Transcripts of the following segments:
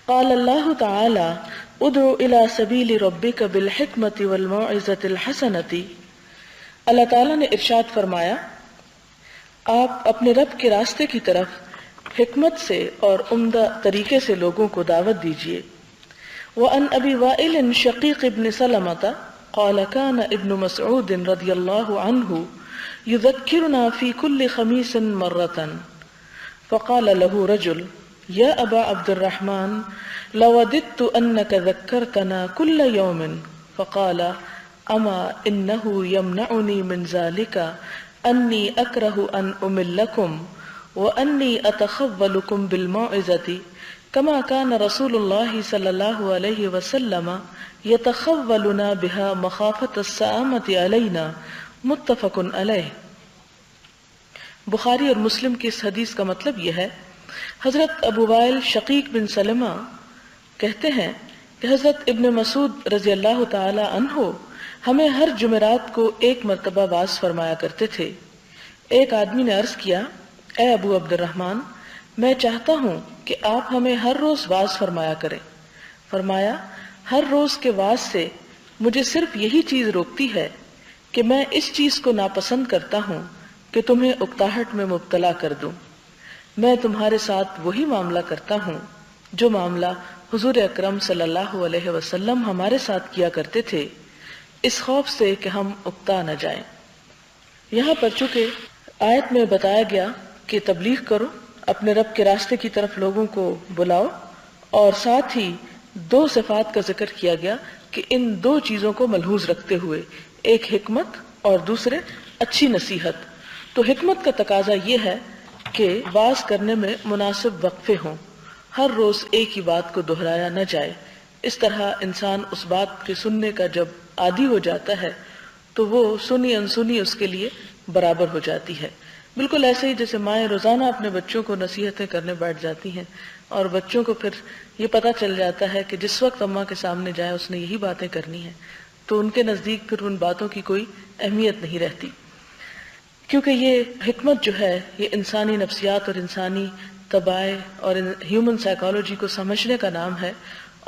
قال اللہ تعالی ادع الی سبیل ربک بالحکمۃ والموعظۃ الحسنۃ، اللہ تعالیٰ نے ارشاد فرمایا آپ اپنے رب کے راستے کی طرف حکمت سے اور عمدہ طریقے سے لوگوں کو دعوت دیجیے۔ وعن ابی وائل شقیق ابن سلمۃ قال كان ابن مسعود رضی اللہ عنہ يذكرنا في كل خميس مرة فقال له رجل يا أبا عبد الرحمن لوددت أنك ذكرتنا كل يوم فقال أما إنه يمنعني من ذلك أني أكره أن أملكم وأني أتخولكم بالموعظة كما كان رسول الله صلى الله عليه وسلم يتخولنا بها مخافة السآمة علينا، متفق علیہ۔ بخاری اور مسلم کی اس حدیث کا مطلب یہ ہے، حضرت ابو وائل شقیق بن سلمہ کہتے ہیں کہ حضرت ابن مسعود رضی اللہ تعالی عنہ ہمیں ہر جمعرات کو ایک مرتبہ واعظ فرمایا کرتے تھے۔ ایک آدمی نے عرض کیا، اے ابو عبد الرحمن، میں چاہتا ہوں کہ آپ ہمیں ہر روز واعظ فرمایا کریں۔ فرمایا ہر روز کے واعظ سے مجھے صرف یہی چیز روکتی ہے کہ میں اس چیز کو ناپسند کرتا ہوں کہ تمہیں اکتاہٹ میں مبتلا کر دوں۔ میں تمہارے ساتھ وہی معاملہ کرتا ہوں جو معاملہ حضور اکرم صلی اللہ علیہ وسلم ہمارے ساتھ کیا کرتے تھے، اس خوف سے کہ ہم اکتا نہ جائیں۔ یہاں پر چونکہ آیت میں بتایا گیا کہ تبلیغ کرو، اپنے رب کے راستے کی طرف لوگوں کو بلاؤ، اور ساتھ ہی دو صفات کا ذکر کیا گیا کہ ان دو چیزوں کو ملحوظ رکھتے ہوئے، ایک حکمت اور دوسرے اچھی نصیحت۔ تو حکمت کا تقاضا یہ ہے کہ واعظ کرنے میں مناسب وقفے ہوں، ہر روز ایک ہی بات کو دہرایا نہ جائے۔ اس طرح انسان اس بات کے سننے کا جب عادی ہو جاتا ہے تو وہ سنی انسنی اس کے لیے برابر ہو جاتی ہے۔ بالکل ایسے ہی جیسے مائیں روزانہ اپنے بچوں کو نصیحتیں کرنے بیٹھ جاتی ہیں، اور بچوں کو پھر یہ پتہ چل جاتا ہے کہ جس وقت اماں کے سامنے جائے اس نے یہی باتیں کرنی ہیں، تو ان کے نزدیک پھر ان باتوں کی کوئی اہمیت نہیں رہتی، کیونکہ یہ حکمت جو ہے یہ انسانی نفسیات اور انسانی طبائع اور ہیومن سائیکالوجی کو سمجھنے کا نام ہے،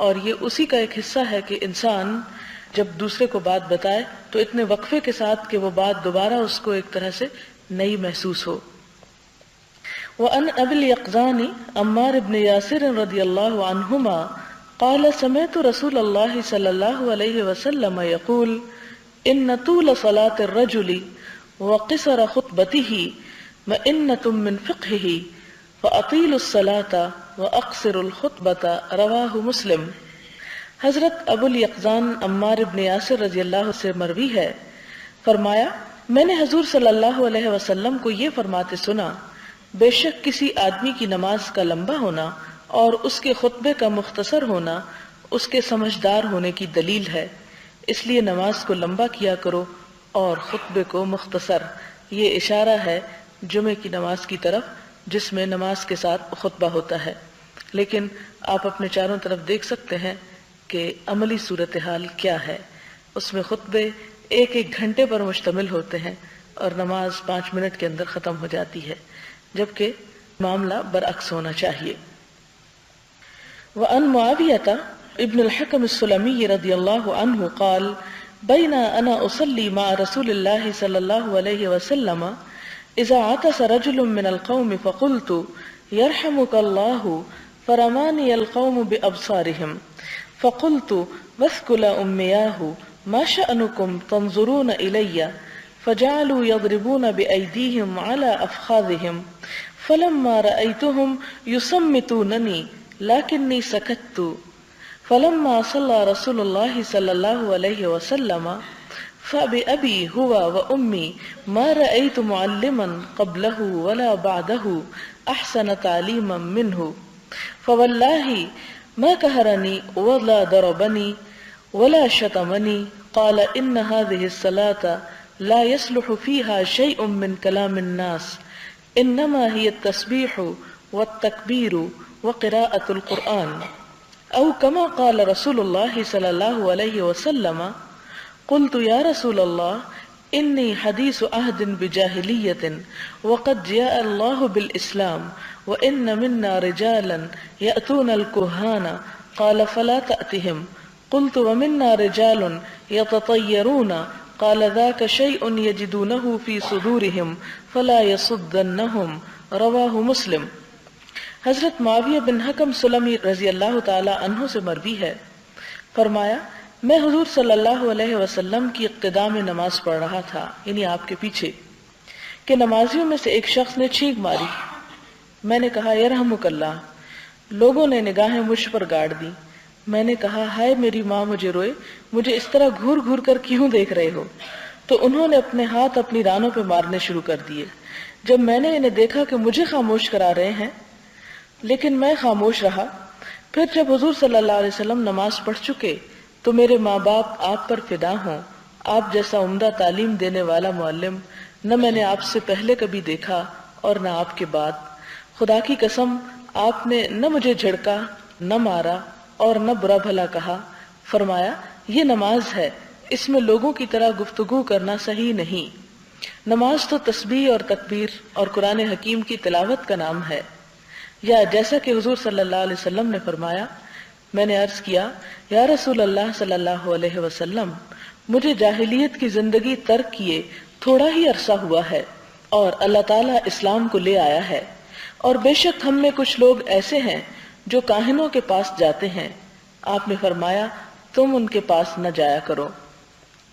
اور یہ اسی کا ایک حصہ ہے کہ انسان جب دوسرے کو بات بتائے تو اتنے وقفے کے ساتھ کہ وہ بات دوبارہ اس کو ایک طرح سے نئی محسوس ہو۔ وَأَنْ أَبِي الْيَقْظَانِ عَمَّارِ بْنِ يَاسِرٍ رضی اللہ عنہما قال سمعت رسول اللہ صلی اللہ علیہ وسلم يقول ان طول صلاة الرجل وقصر خطبته مئنة من فقهه فأطيلوا الصلاة وأقصروا الخطبة رواہ مسلم۔ حضرت ابو الیقظان عمار بن یاسر رضی اللہ سے مروی ہے، فرمایا میں نے حضور صلی اللہ علیہ وسلم کو یہ فرماتے سنا، بے شک کسی آدمی کی نماز کا لمبا ہونا اور اس کے خطبے کا مختصر ہونا اس کے سمجھدار ہونے کی دلیل ہے، اس لیے نماز کو لمبا کیا کرو اور خطبے کو مختصر۔ یہ اشارہ ہے جمعے کی نماز کی طرف جس میں نماز کے ساتھ خطبہ ہوتا ہے، لیکن آپ اپنے چاروں طرف دیکھ سکتے ہیں کہ عملی صورتحال کیا ہے۔ اس میں خطبے ایک ایک گھنٹے پر مشتمل ہوتے ہیں اور نماز 5 منٹ کے اندر ختم ہو جاتی ہے، جبکہ معاملہ برعکس ہونا چاہیے۔ وعن معاویہ ابن الحکم السلمی رضی اللہ عنہ قال بین انا اصلی مع رسول اللہ صلی اللہ علیہ وسلم اذا عطس رجل من القوم فقلت يرحمك الله فرماني القوم بأبصارهم فقلت واسكل أمياه ما شأنكم تنظرون إلي فجعلوا يضربون بأيديهم على أفخاذهم فلما رأيتهم يصمتونني لكني سكت فلما صلى رسول الله صلى الله عليه وسلم فبأبي هو وأمي ما رأيت معلما قبله ولا بعده أحسن تعليما منه فوالله ما كهرني ولا ضربني ولا شتمني قال إن هذه الصلاة لا يصلح فيها شيء من كلام الناس إنما هي التسبيح والتكبير وقراءة القرآن أو كما قال رسول الله صلى الله عليه وسلم قلت يا رسول الله انی حدیث عہد بجاہلیۃ وقد جاء اللہ بالاسلام وان منا رجالا یأتون الکہان قال فلا تأتهم قلت ومنا رجال یتطیرون قال ذاک شیء یجدونه فی صدورهم فلا یصدنهم رواہ مسلم۔ حضرت معاویہ بن حکم سلمی رضی اللہ تعالی عنہ سے مروی ہے، فرمایا میں حضور صلی اللہ علیہ وسلم کی اقتداء میں نماز پڑھ رہا تھا، یعنی آپ کے پیچھے، کہ نمازیوں میں سے ایک شخص نے چھینک ماری۔ میں نے کہا یرحمک اللہ۔ لوگوں نے نگاہیں مجھ پر گاڑ دی۔ میں نے کہا ہائے میری ماں مجھے روئے، مجھے اس طرح گھور گھور کر کیوں دیکھ رہے ہو؟ تو انہوں نے اپنے ہاتھ اپنی رانوں پہ مارنے شروع کر دیے۔ جب میں نے انہیں دیکھا کہ مجھے خاموش کرا رہے ہیں لیکن میں خاموش رہا، پھر جب حضور صلی اللہ علیہ وسلم نماز پڑھ چکے تو میرے ماں باپ آپ پر فدا ہوں، آپ جیسا عمدہ تعلیم دینے والا معلم نہ میں نے آپ سے پہلے کبھی دیکھا اور نہ آپ کے بعد۔ خدا کی قسم آپ نے نہ مجھے جھڑکا، نہ مارا اور نہ برا بھلا کہا۔ فرمایا یہ نماز ہے، اس میں لوگوں کی طرح گفتگو کرنا صحیح نہیں۔ نماز تو تسبیح اور تکبیر اور قرآن حکیم کی تلاوت کا نام ہے۔ یا جیسا کہ حضور صلی اللہ علیہ وسلم نے فرمایا، میں نے عرض کیا یا رسول اللہ صلی اللہ علیہ وسلم، مجھے جاہلیت کی زندگی ترک کیے تھوڑا ہی عرصہ ہوا ہے اور اللہ تعالیٰ اسلام کو لے آیا ہے، اور بے شک ہم میں کچھ لوگ ایسے ہیں جو کاہنوں کے پاس جاتے ہیں۔ آپ نے فرمایا تم ان کے پاس نہ جایا کرو۔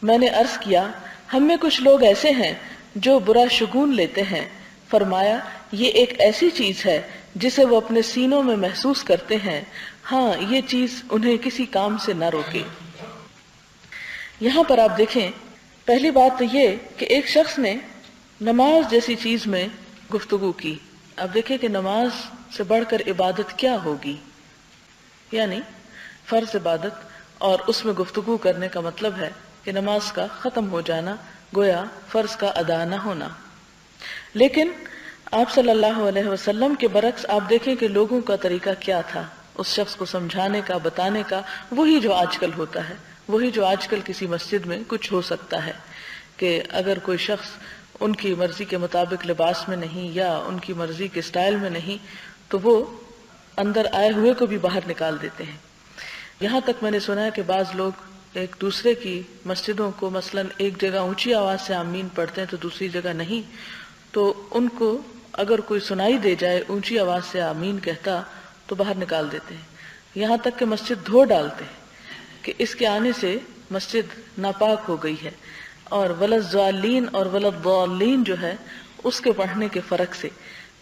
میں نے عرض کیا ہم میں کچھ لوگ ایسے ہیں جو برا شگون لیتے ہیں۔ فرمایا یہ ایک ایسی چیز ہے جسے وہ اپنے سینوں میں محسوس کرتے ہیں، ہاں یہ چیز انہیں کسی کام سے نہ روکے۔ یہاں پر آپ دیکھیں پہلی بات تو یہ کہ ایک شخص نے نماز جیسی چیز میں گفتگو کی۔ اب دیکھیں کہ نماز سے بڑھ کر عبادت کیا ہوگی، یعنی فرض عبادت، اور اس میں گفتگو کرنے کا مطلب ہے کہ نماز کا ختم ہو جانا، گویا فرض کا ادا نہ ہونا۔ لیکن آپ صلی اللہ علیہ وسلم کے برعکس آپ دیکھیں کہ لوگوں کا طریقہ کیا تھا اس شخص کو سمجھانے کا، بتانے کا، وہی جو آج کل ہوتا ہے، وہی جو آج کل کسی مسجد میں کچھ ہو سکتا ہے کہ اگر کوئی شخص ان کی مرضی کے مطابق لباس میں نہیں یا ان کی مرضی کے سٹائل میں نہیں تو وہ اندر آئے ہوئے کو بھی باہر نکال دیتے ہیں۔ یہاں تک میں نے سنا ہے کہ بعض لوگ ایک دوسرے کی مسجدوں کو مثلا ایک جگہ اونچی آواز سے آمین پڑھتے ہیں تو دوسری جگہ نہیں، تو ان کو اگر کوئی سنائی دے جائے اونچی آواز سے آمین کہتا تو باہر نکال دیتے ہیں، یہاں تک کہ مسجد دھو ڈالتے ہیں کہ اس کے آنے سے مسجد ناپاک ہو گئی ہے، اور وللضالین اور وللضالین جو ہے اس کے پڑھنے کے فرق سے۔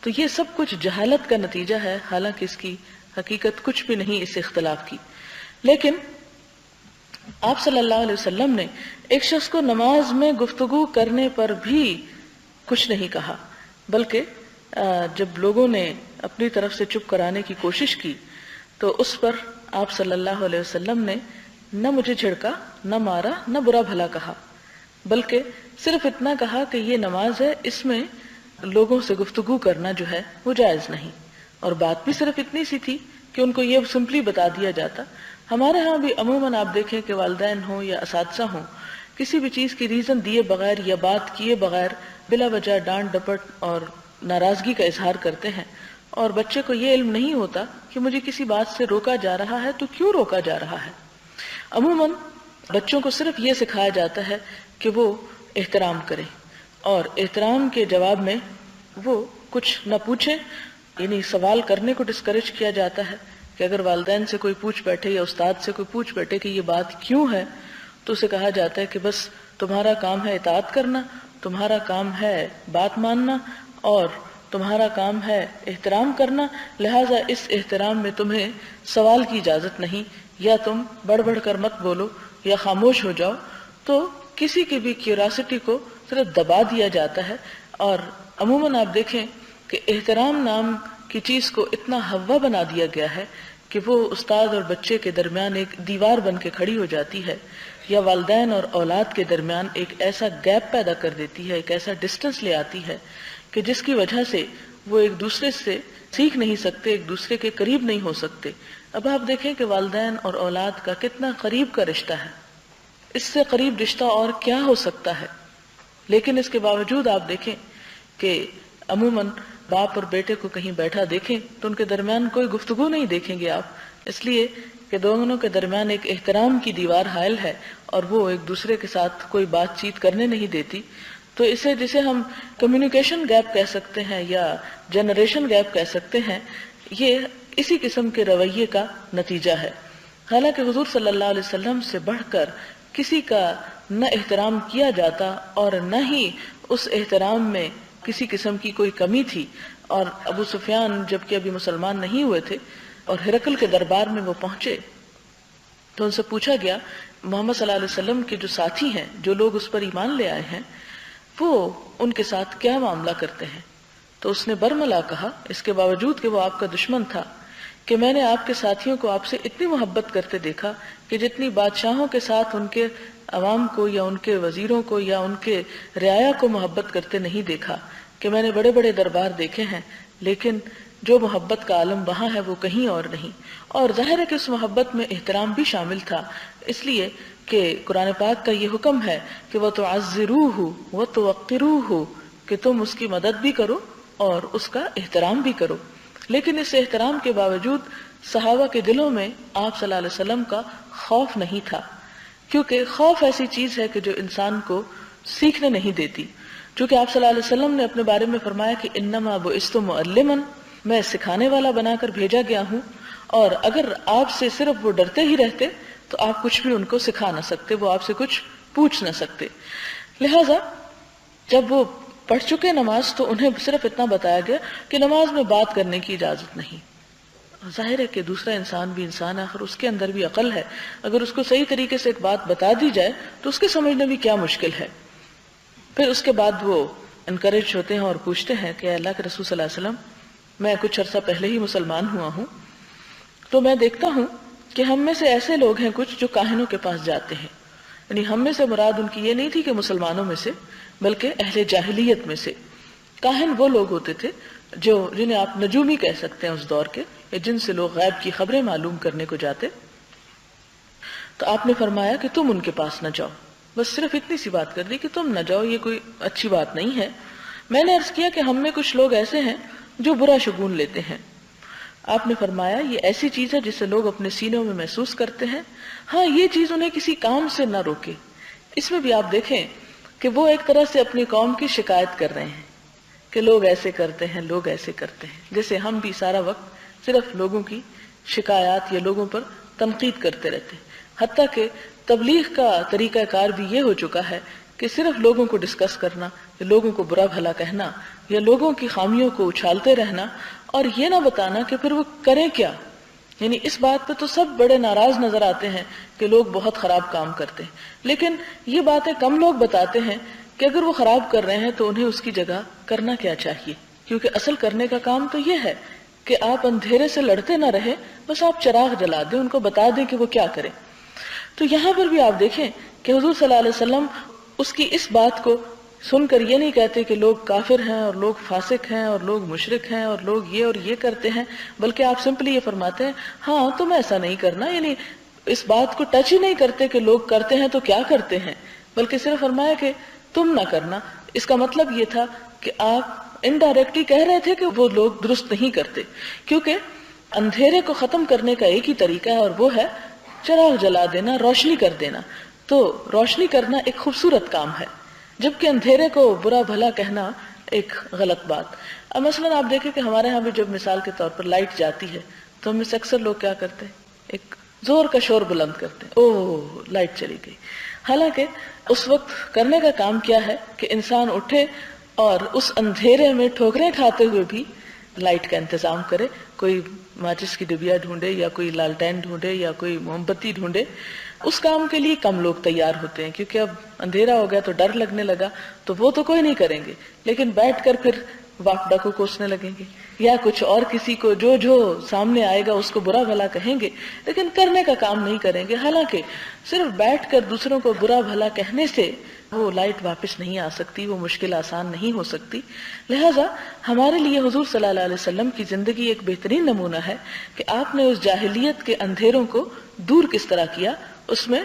تو یہ سب کچھ جہالت کا نتیجہ ہے، حالانکہ اس کی حقیقت کچھ بھی نہیں اس اختلاف کی۔ لیکن آپ صلی اللہ علیہ وسلم نے ایک شخص کو نماز میں گفتگو کرنے پر بھی کچھ نہیں کہا، بلکہ جب لوگوں نے اپنی طرف سے چپ کرانے کی کوشش کی تو اس پر آپ صلی اللہ علیہ وسلم نے نہ مجھے جھڑکا، نہ مارا، نہ برا بھلا کہا، بلکہ صرف اتنا کہا کہ یہ نماز ہے، اس میں لوگوں سے گفتگو کرنا جو ہے وہ جائز نہیں۔ اور بات بھی صرف اتنی سی تھی کہ ان کو یہ سمپلی بتا دیا جاتا۔ ہمارے ہاں بھی عموماً آپ دیکھیں کہ والدین ہوں یا اساتذہ ہوں، کسی بھی چیز کی ریزن دیے بغیر یا بات کیے بغیر بلا وجہ ڈانٹ ڈپٹ اور ناراضگی کا اظہار کرتے ہیں، اور بچے کو یہ علم نہیں ہوتا کہ مجھے کسی بات سے روکا جا رہا ہے تو کیوں روکا جا رہا ہے۔ عموماً بچوں کو صرف یہ سکھایا جاتا ہے کہ وہ احترام کریں، اور احترام کے جواب میں وہ کچھ نہ پوچھیں، یعنی سوال کرنے کو ڈسکریج کیا جاتا ہے کہ اگر والدین سے کوئی پوچھ بیٹھے یا استاد سے کوئی پوچھ بیٹھے کہ یہ بات کیوں ہے تو اسے کہا جاتا ہے کہ بس تمہارا کام ہے اطاعت کرنا، تمہارا کام ہے بات ماننا، اور تمہارا کام ہے احترام کرنا، لہٰذا اس احترام میں تمہیں سوال کی اجازت نہیں، یا تم بڑھ بڑھ کر مت بولو یا خاموش ہو جاؤ۔ تو کسی کی بھی کیوریاسٹی کو صرف دبا دیا جاتا ہے، اور عموماً آپ دیکھیں کہ احترام نام کی چیز کو اتنا ہوا بنا دیا گیا ہے کہ وہ استاد اور بچے کے درمیان ایک دیوار بن کے کھڑی ہو جاتی ہے، یا والدین اور اولاد کے درمیان ایک ایسا گیپ پیدا کر دیتی ہے، ایک ایسا ڈسٹنس لے آتی ہے کہ جس کی وجہ سے وہ ایک دوسرے سے سیکھ نہیں سکتے، ایک دوسرے کے قریب نہیں ہو سکتے۔ اب آپ دیکھیں کہ والدین اور اولاد کا کتنا قریب کا رشتہ ہے، اس سے قریب رشتہ اور کیا ہو سکتا ہے؟ لیکن اس کے باوجود آپ دیکھیں کہ عموماً باپ اور بیٹے کو کہیں بیٹھا دیکھیں تو ان کے درمیان کوئی گفتگو نہیں دیکھیں گے آپ، اس لیے کہ دونوں کے درمیان ایک احترام کی دیوار حائل ہے اور وہ ایک دوسرے کے ساتھ کوئی بات چیت کرنے نہیں دیتی. تو اسے جسے ہم کمیونیکیشن گیپ کہہ سکتے ہیں یا جنریشن گیپ کہہ سکتے ہیں، یہ اسی قسم کے رویے کا نتیجہ ہے. حالانکہ حضور صلی اللہ علیہ وسلم سے بڑھ کر کسی کا نہ احترام کیا جاتا اور نہ ہی اس احترام میں کسی قسم کی کوئی کمی تھی. اور ابو سفیان جبکہ ابھی مسلمان نہیں ہوئے تھے اور ہرقل کے دربار میں وہ پہنچے تو ان سے پوچھا گیا محمد صلی اللہ علیہ وسلم کے جو ساتھی ہیں، جو لوگ اس پر ایمان لے آئے ہیں، وہ ان کے ساتھ کیا معاملہ کرتے ہیں. تو اس نے برملا کہا، اس کے باوجود کہ وہ آپ کا دشمن تھا، کہ میں نے آپ کے ساتھیوں کو آپ سے اتنی محبت کرتے دیکھا کہ جتنی بادشاہوں کے ساتھ ان کے عوام کو یا ان کے وزیروں کو یا ان کے رعایا کو محبت کرتے نہیں دیکھا، کہ میں نے بڑے بڑے دربار دیکھے ہیں لیکن جو محبت کا عالم وہاں ہے وہ کہیں اور نہیں. اور ظاہر ہے کہ اس محبت میں احترام بھی شامل تھا، اس لیے کہ قرآن پاک کا یہ حکم ہے کہ وَتُعَزِّرُوهُ وَتُوَقِّرُوهُ، کہ تم اس کی مدد بھی کرو اور اس کا احترام بھی کرو. لیکن اس احترام کے باوجود صحابہ کے دلوں میں آپ صلی اللہ علیہ وسلم کا خوف نہیں تھا، کیونکہ خوف ایسی چیز ہے کہ جو انسان کو سیکھنے نہیں دیتی. چونکہ آپ صلی اللہ علیہ وسلم نے اپنے بارے میں فرمایا کہ انما بعثت معلما، میں سکھانے والا بنا کر بھیجا گیا ہوں، اور اگر آپ سے صرف وہ ڈرتے ہی رہتے تو آپ کچھ بھی ان کو سکھا نہ سکتے، وہ آپ سے کچھ پوچھ نہ سکتے. لہذا جب وہ پڑھ چکے نماز تو انہیں صرف اتنا بتایا گیا کہ نماز میں بات کرنے کی اجازت نہیں. ظاہر ہے کہ دوسرا انسان بھی انسان ہے، آخر اس کے اندر بھی عقل ہے، اگر اس کو صحیح طریقے سے ایک بات بتا دی جائے تو اس کے سمجھنے بھی کیا مشکل ہے. پھر اس کے بعد وہ انکریج ہوتے ہیں اور پوچھتے ہیں کہ اللہ کے رسول صلی اللہ علیہ وسلم، میں کچھ عرصہ پہلے ہی مسلمان ہوا ہوں، تو میں دیکھتا ہوں کہ ہم میں سے ایسے لوگ ہیں کچھ جو کاہنوں کے پاس جاتے ہیں. یعنی ہم میں سے مراد ان کی یہ نہیں تھی کہ مسلمانوں میں سے، بلکہ اہل جاہلیت میں سے. کاہن وہ لوگ ہوتے تھے جنہیں آپ نجومی کہہ سکتے ہیں اس دور کے، یا جن سے لوگ غیب کی خبریں معلوم کرنے کو جاتے. تو آپ نے فرمایا کہ تم ان کے پاس نہ جاؤ، بس صرف اتنی سی بات کر دی کہ تم نہ جاؤ، یہ کوئی اچھی بات نہیں ہے. میں نے عرض کیا کہ ہم میں کچھ لوگ ایسے ہیں جو برا شگون لیتے ہیں. آپ نے فرمایا یہ ایسی چیز ہے جسے لوگ اپنے سینوں میں محسوس کرتے ہیں، ہاں یہ چیز انہیں کسی کام سے نہ روکے. اس میں بھی آپ دیکھیں کہ وہ ایک طرح سے اپنی قوم کی شکایت کر رہے ہیں کہ لوگ ایسے کرتے ہیں، لوگ ایسے کرتے ہیں، جیسے ہم بھی سارا وقت صرف لوگوں کی شکایات یا لوگوں پر تنقید کرتے رہتے ہیں. حتیٰ کہ تبلیغ کا طریقہ کار بھی یہ ہو چکا ہے کہ صرف لوگوں کو ڈسکس کرنا یا لوگوں کو برا بھلا کہنا یا لوگوں کی خامیوں کو اچھالتے رہنا اور یہ نہ بتانا کہ پھر وہ کریں کیا. یعنی اس بات پہ تو سب بڑے ناراض نظر آتے ہیں کہ لوگ بہت خراب کام کرتے ہیں، لیکن یہ باتیں کم لوگ بتاتے ہیں کہ اگر وہ خراب کر رہے ہیں تو انہیں اس کی جگہ کرنا کیا چاہیے. کیونکہ اصل کرنے کا کام تو یہ ہے کہ آپ اندھیرے سے لڑتے نہ رہے، بس آپ چراغ جلا دیں، ان کو بتا دیں کہ وہ کیا کریں. تو یہاں پر بھی آپ دیکھیں کہ حضور صلی اللہ علیہ وسلم اس کی اس بات کو سن کر یہ نہیں کہتے کہ لوگ کافر ہیں اور لوگ فاسق ہیں اور لوگ مشرک ہیں اور لوگ یہ اور یہ کرتے ہیں، بلکہ آپ سمپلی یہ فرماتے ہیں ہاں تم ایسا نہیں کرنا. یعنی اس بات کو ٹچ ہی نہیں کرتے کہ لوگ کرتے ہیں تو کیا کرتے ہیں، بلکہ صرف فرمایا کہ تم نہ کرنا. اس کا مطلب یہ تھا کہ آپ انڈائریکٹلی کہہ رہے تھے کہ وہ لوگ درست نہیں کرتے، کیونکہ اندھیرے کو ختم کرنے کا ایک ہی طریقہ ہے اور وہ ہے چراغ جلا دینا، روشنی کر دینا. تو روشنی کرنا ایک خوبصورت کام ہے، جبکہ اندھیرے کو برا بھلا کہنا ایک غلط بات. اب مثلا آپ دیکھیں کہ ہمارے ہاں بھی جب مثال کے طور پر لائٹ جاتی ہے تو ہم میں سے اکثر لوگ کیا کرتے ہیں، ایک زور کا شور بلند کرتے ہیں، اوہ لائٹ چلی گئی. حالانکہ اس وقت کرنے کا کام کیا ہے کہ انسان اٹھے اور اس اندھیرے میں ٹھوکریں کھاتے ہوئے بھی لائٹ کا انتظام کرے، کوئی ماچس کی ڈبیا ڈھونڈے یا کوئی لالٹین ڈھونڈے یا کوئی موم بتی ڈھونڈے. اس کام کے لیے کم لوگ تیار ہوتے ہیں کیونکہ اب اندھیرا ہو گیا تو ڈر لگنے لگا، تو وہ تو کوئی نہیں کریں گے، لیکن بیٹھ کر پھر واپڈا کو کوسنے لگیں گے یا کچھ اور کسی کو جو سامنے آئے گا اس کو برا بھلا کہیں گے، لیکن کرنے کا کام نہیں کریں گے. حالانکہ صرف بیٹھ کر دوسروں کو برا بھلا کہنے سے وہ لائٹ واپس نہیں آ سکتی، وہ مشکل آسان نہیں ہو سکتی. لہٰذا ہمارے لیے حضور صلی اللہ علیہ وسلم کی زندگی ایک بہترین نمونہ ہے کہ آپ نے اس جاہلیت کے اندھیروں کو دور کس طرح کیا. اس میں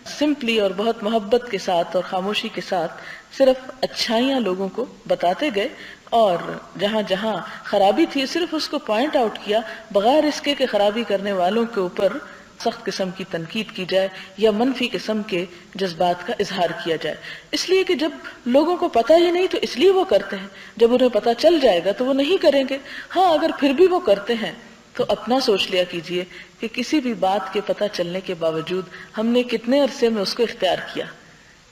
سمپلی اور بہت محبت کے ساتھ اور خاموشی کے ساتھ صرف اچھائیاں لوگوں کو بتاتے گئے، اور جہاں جہاں خرابی تھی صرف اس کو پوائنٹ آؤٹ کیا، بغیر اس کے کہ خرابی کرنے والوں کے اوپر سخت قسم کی تنقید کی جائے یا منفی قسم کے جذبات کا اظہار کیا جائے۔ اس لیے کہ جب لوگوں کو پتہ ہی نہیں تو اس لیے وہ کرتے ہیں، جب انہیں پتہ چل جائے گا تو وہ نہیں کریں گے۔ ہاں اگر پھر بھی وہ کرتے ہیں تو اپنا سوچ لیا کیجئے کہ کسی بھی بات کے پتہ چلنے کے باوجود ہم نے کتنے عرصے میں اس کو اختیار کیا۔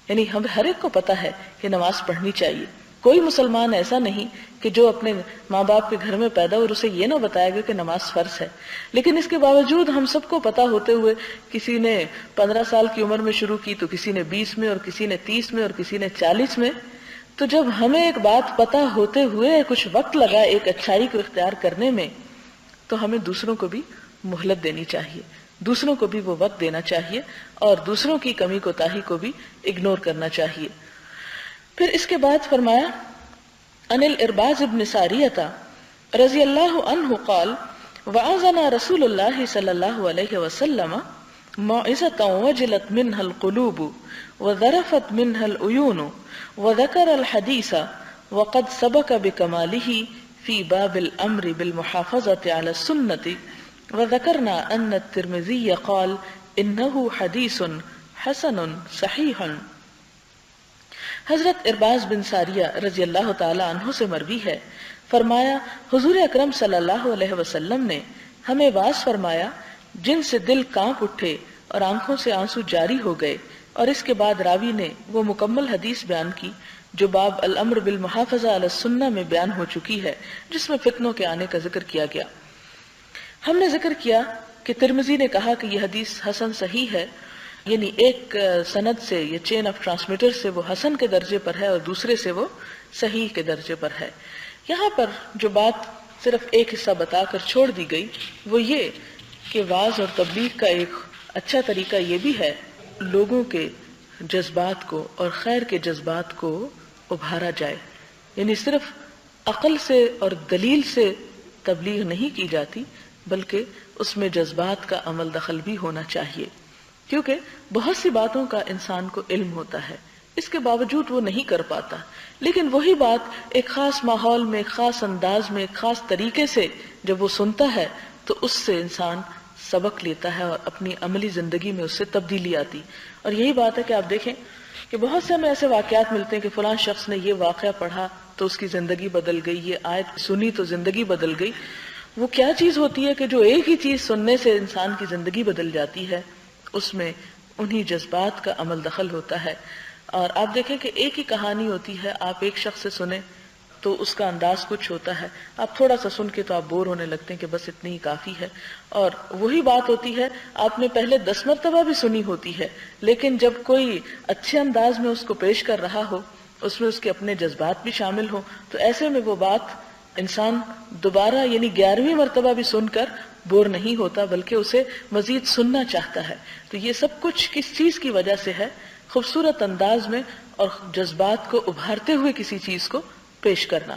یعنی ہم ہر ایک کو پتہ ہے کہ نماز پڑھنی چاہیے، کوئی مسلمان ایسا نہیں کہ جو اپنے ماں باپ کے گھر میں پیدا اور اسے یہ نہ بتائے گا کہ نماز فرض ہے، لیکن اس کے باوجود ہم سب کو پتہ ہوتے ہوئے کسی نے 15 سال کی عمر میں شروع کی تو کسی نے 20 میں اور کسی نے 30 میں اور کسی نے 40 میں۔ تو جب ہمیں ایک بات پتہ ہوتے ہوئے کچھ وقت لگا ایک اچھائی کو اختیار کرنے میں، تو ہمیں دوسروں کو بھی مہلت دینی چاہیے، دوسروں کو بھی وہ وقت دینا چاہیے اور دوسروں کی کمی کوتاہی کو بھی اگنور کرنا چاہیے۔ پھر اس کے بعد فرمایا عن الارباز بن ساریہ رضی اللہ عنہ قال وعظنا رسول اللہ صلی اللہ علیہ وسلم موعظۃ وجلت منها القلوب وذرفت منها العیون وذکر الحدیث وقد سبق بکمالہ في باب الامر بالمحافظة على السنة وذكرنا ان الترمذي قال انه حديث حسن صحيح۔ حضرت ارباز بن ساریہ رضی اللہ تعالی عنہ سے مروی ہے، فرمایا حضور اکرم صلی اللہ علیہ وسلم نے ہمیں واعظ فرمایا جن سے دل کانپ اٹھے اور آنکھوں سے آنسو جاری ہو گئے، اور اس کے بعد راوی نے وہ مکمل حدیث بیان کی جو باب الامر بالمحافظہ علی السنہ میں بیان ہو چکی ہے، جس میں فتنوں کے آنے کا ذکر کیا گیا۔ ہم نے ذکر کیا کہ ترمذی نے کہا کہ یہ حدیث حسن صحیح ہے، یعنی ایک سند سے یا چین آف ٹرانسمیٹر سے وہ حسن کے درجے پر ہے اور دوسرے سے وہ صحیح کے درجے پر ہے۔ یہاں پر جو بات صرف ایک حصہ بتا کر چھوڑ دی گئی وہ یہ کہ وعظ اور تبلیغ کا ایک اچھا طریقہ یہ بھی ہے لوگوں کے جذبات کو اور خیر کے جذبات کو ابھارا جائے، یعنی صرف عقل سے اور دلیل سے تبلیغ نہیں کی جاتی بلکہ اس میں جذبات کا عمل دخل بھی ہونا چاہیے، کیونکہ بہت سی باتوں کا انسان کو علم ہوتا ہے، اس کے باوجود وہ نہیں کر پاتا، لیکن وہی بات ایک خاص ماحول میں، ایک خاص انداز میں، ایک خاص طریقے سے جب وہ سنتا ہے تو اس سے انسان سبق لیتا ہے اور اپنی عملی زندگی میں اس سے تبدیلی آتی۔ اور یہی بات ہے کہ آپ دیکھیں کہ بہت سے ہمیں ایسے واقعات ملتے ہیں کہ فلاں شخص نے یہ واقعہ پڑھا تو اس کی زندگی بدل گئی، یہ آیت سنی تو زندگی بدل گئی۔ وہ کیا چیز ہوتی ہے کہ جو ایک ہی چیز سننے سے انسان کی زندگی بدل جاتی ہے؟ اس میں انہی جذبات کا عمل دخل ہوتا ہے۔ اور آپ دیکھیں کہ ایک ہی کہانی ہوتی ہے، آپ ایک شخص سے سنیں تو اس کا انداز کچھ ہوتا ہے، آپ تھوڑا سا سن کے تو آپ بور ہونے لگتے ہیں کہ بس اتنی ہی کافی ہے، اور وہی بات ہوتی ہے آپ نے پہلے 10 مرتبہ بھی سنی ہوتی ہے، لیکن جب کوئی اچھے انداز میں اس کو پیش کر رہا ہو، اس میں اس کے اپنے جذبات بھی شامل ہوں، تو ایسے میں وہ بات انسان دوبارہ یعنی 11ویں مرتبہ بھی سن کر بور نہیں ہوتا بلکہ اسے مزید سننا چاہتا ہے۔ تو یہ سب کچھ کس چیز کی وجہ سے ہے؟ خوبصورت انداز میں اور جذبات کو ابھارتے ہوئے کسی چیز کو پیش کرنا۔